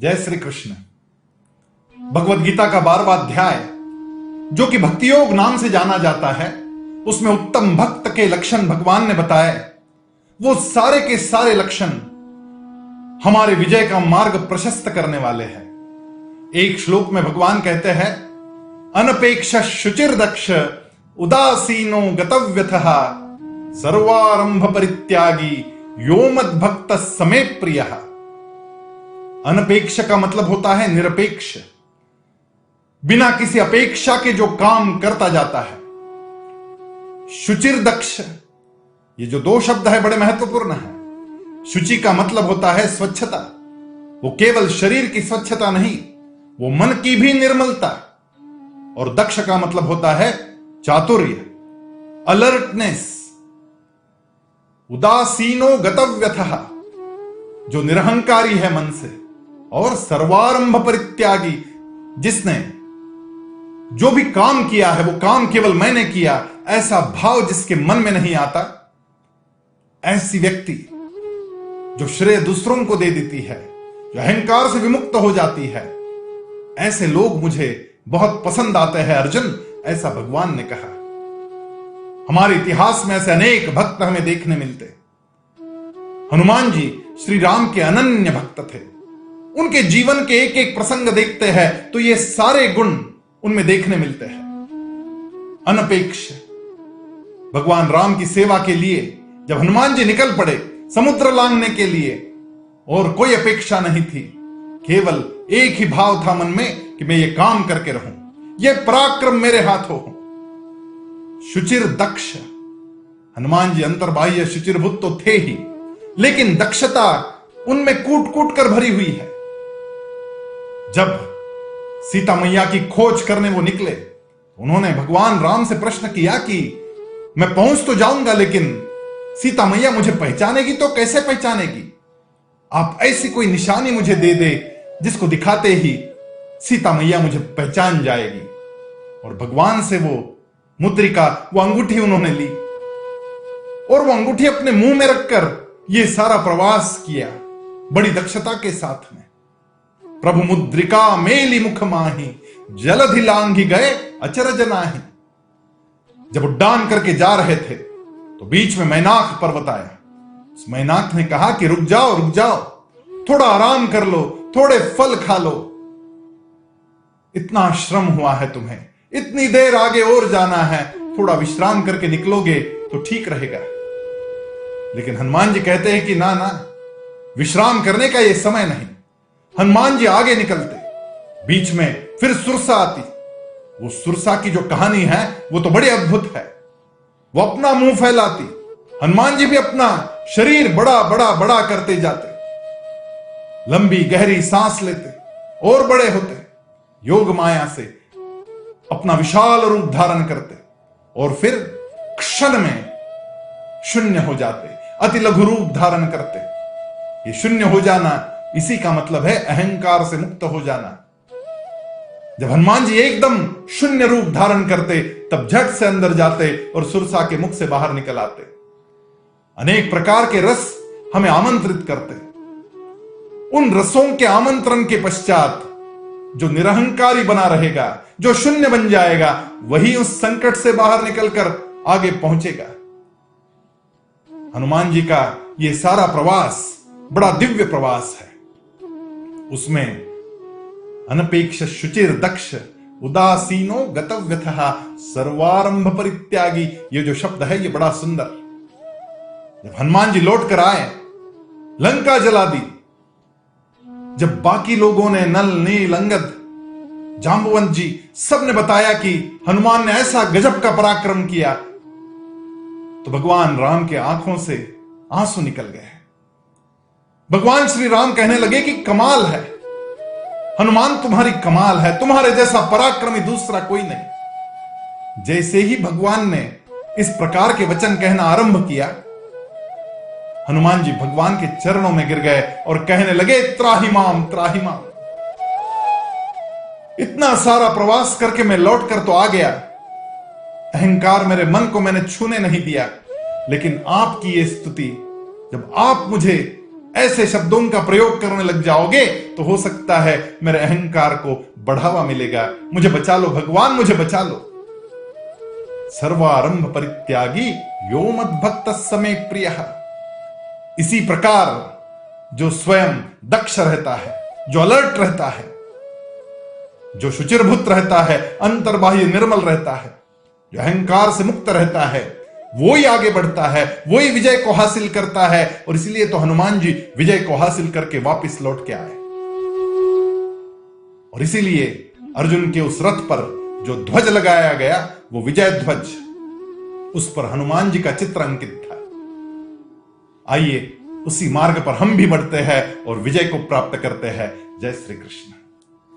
जय श्री कृष्ण। भगवत गीता का 12वां अध्याय जो कि भक्ति योग नाम से जाना जाता है, उसमें उत्तम भक्त के लक्षण भगवान ने बताए। वो सारे के सारे लक्षण हमारे विजय का मार्ग प्रशस्त करने वाले हैं। एक श्लोक में भगवान कहते हैं, अनपेक्ष शुचिर दक्ष उदासीनो गतव्यथः सर्वारंभ परित्यागी यो मद भक्त समे प्रियः। अनपेक्ष का मतलब होता है निरपेक्ष, बिना किसी अपेक्षा के जो काम करता जाता है। शुचिर दक्ष, ये जो दो शब्द है बड़े महत्वपूर्ण है। शुचि का मतलब होता है स्वच्छता। वो केवल शरीर की स्वच्छता नहीं, वो मन की भी निर्मलता। और दक्ष का मतलब होता है चातुर्य, अलर्टनेस। उदासीनो गतव्यथः, जो निरहंकारी है मन से। और सर्वारंभ परित्यागी, जिसने जो भी काम किया है वो काम केवल मैंने किया, ऐसा भाव जिसके मन में नहीं आता। ऐसी व्यक्ति जो श्रेय दूसरों को दे देती है, जो अहंकार से विमुक्त हो जाती है, ऐसे लोग मुझे बहुत पसंद आते हैं अर्जुन, ऐसा भगवान ने कहा। हमारे इतिहास में ऐसे अनेक भक्त हमें देखने मिलते। हनुमान जी श्री राम के अनन्य भक्त थे। उनके जीवन के एक एक प्रसंग देखते हैं तो ये सारे गुण उनमें देखने मिलते हैं। अनपेक्ष, भगवान राम की सेवा के लिए जब हनुमान जी निकल पड़े समुद्र लांघने के लिए, और कोई अपेक्षा नहीं थी, केवल एक ही भाव था मन में कि मैं ये काम करके रहूं, ये पराक्रम मेरे हाथों हो। शुचिर दक्ष, हनुमान जी अंतर्बाह्य शुचिरभूत तो थे ही, लेकिन दक्षता उनमें कूट कूट कर भरी हुई है। जब सीता मैया की खोज करने वो निकले, उन्होंने भगवान राम से प्रश्न किया कि मैं पहुंच तो जाऊंगा, लेकिन सीता मैया मुझे पहचानेगी तो कैसे पहचानेगी? आप ऐसी कोई निशानी मुझे दे दे जिसको दिखाते ही सीता मैया मुझे पहचान जाएगी। और भगवान से वो मुद्रिका, वो अंगूठी उन्होंने ली और वो अंगूठी अपने मुंह में रखकर ये सारा प्रवास किया बड़ी दक्षता के साथ में। प्रभु मुद्रिका मेली मुख माही, जलधि लांघि गए अचरज नाही। जब उड्डान करके जा रहे थे तो बीच में मैनाक पर्वत आया। उस मैनाक ने कहा कि रुक जाओ रुक जाओ, थोड़ा आराम कर लो, थोड़े फल खा लो। इतना श्रम हुआ है तुम्हें, इतनी देर आगे और जाना है, थोड़ा विश्राम करके निकलोगे तो ठीक रहेगा। लेकिन हनुमान जी कहते हैं कि ना ना, विश्राम करने का यह समय नहीं। हनुमान जी आगे निकलते, बीच में फिर सुरसा आती। वो सुरसा की जो कहानी है वो तो बड़ी अद्भुत है। वो अपना मुंह फैलाती, हनुमान जी भी अपना शरीर बड़ा बड़ा बड़ा करते जाते, लंबी गहरी सांस लेते और बड़े होते, योग माया से अपना विशाल रूप धारण करते और फिर क्षण में शून्य हो जाते, अति लघु रूप धारण करते। ये शून्य हो जाना, इसी का मतलब है अहंकार से मुक्त हो जाना। जब हनुमान जी एकदम शून्य रूप धारण करते, तब झट से अंदर जाते और सुरसा के मुख से बाहर निकल आते। अनेक प्रकार के रस हमें आमंत्रित करते। उन रसों के आमंत्रण के पश्चात जो निरहंकारी बना रहेगा, जो शून्य बन जाएगा, वही उस संकट से बाहर निकलकर आगे पहुंचेगा। हनुमान जी का यह सारा प्रवास बड़ा दिव्य प्रवास है। उसमें अनपेक्ष शुचिर दक्ष उदासीनो गतव्यथः सर्वारंभ परित्यागी, ये जो शब्द है ये बड़ा सुंदर। जब हनुमान जी लौट कर आए, लंका जला दी। जब बाकी लोगों ने, नल, नील, अंगद, जांबुवंत जी सब ने बताया कि हनुमान ने ऐसा गजब का पराक्रम किया, तो भगवान राम के आंखों से आंसू निकल गए। भगवान श्री राम कहने लगे कि कमाल है हनुमान, तुम्हारी कमाल है, तुम्हारे जैसा पराक्रमी दूसरा कोई नहीं। जैसे ही भगवान ने इस प्रकार के वचन कहना आरंभ किया, हनुमान जी भगवान के चरणों में गिर गए और कहने लगे, त्राहिमाम त्राहिमाम। इतना सारा प्रवास करके मैं लौट कर तो आ गया, अहंकार मेरे मन को मैंने छूने नहीं दिया, लेकिन आपकी ये स्तुति, जब आप मुझे ऐसे शब्दों का प्रयोग करने लग जाओगे तो हो सकता है मेरे अहंकार को बढ़ावा मिलेगा। मुझे बचा लो भगवान, मुझे बचा लो। सर्वारंभ परित्यागी यो मद्भक्त समय प्रिय। इसी प्रकार जो स्वयं दक्ष रहता है, जो अलर्ट रहता है, जो शुचिरभूत रहता है, अंतर्बाह्य निर्मल रहता है, जो अहंकार से मुक्त रहता है, वो ही आगे बढ़ता है, वो ही विजय को हासिल करता है। और इसलिए तो हनुमान जी विजय को हासिल करके वापस लौट के आए। और इसीलिए अर्जुन के उस रथ पर जो ध्वज लगाया गया वो विजय ध्वज, उस पर हनुमान जी का चित्र अंकित था। आइए उसी मार्ग पर हम भी बढ़ते हैं और विजय को प्राप्त करते हैं। जय श्री कृष्ण।